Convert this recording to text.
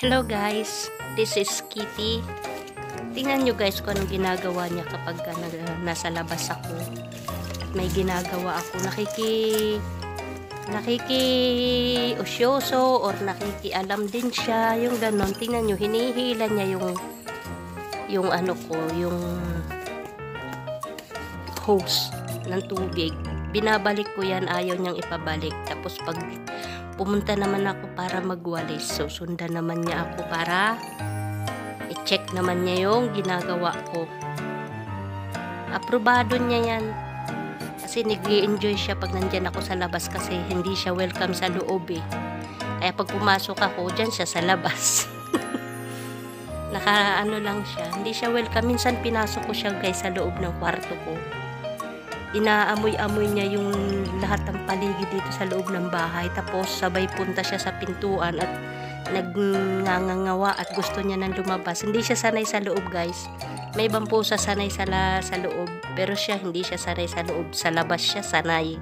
Hello guys, this is Kitty. Tingnan nyo guys kung anong ginagawa niya kapag nasa labas ako. At may ginagawa ako, nakiki-usyoso or nakikialam din siya, yung ganon. Tingnan nyo, hinihila niya yung ano ko, yung hose ng tubig. Binabalik ko yan, ayaw niyang ipabalik. Tapos pag pumunta naman ako para magwalis, so sundan naman niya ako para i-check naman niya yung ginagawa ko. Aprobado niya yan kasi nag-i-enjoy siya pag nandyan ako sa labas kasi hindi siya welcome sa loob eh. Kaya pag pumasok ako, dyan siya sa labas. Naka-ano lang siya, hindi siya welcome. Minsan pinasok ko siya guys sa loob ng kwarto ko. Inaamoy-amoy niya yung lahat ng paligid dito sa loob ng bahay. Tapos sabay punta siya sa pintuan at nagngangawa at gusto niya nang lumabas. Hindi siya sanay sa loob guys. May ibang pusa sanay sa loob. Pero siya hindi siya sanay sa loob. Sa labas siya sanay.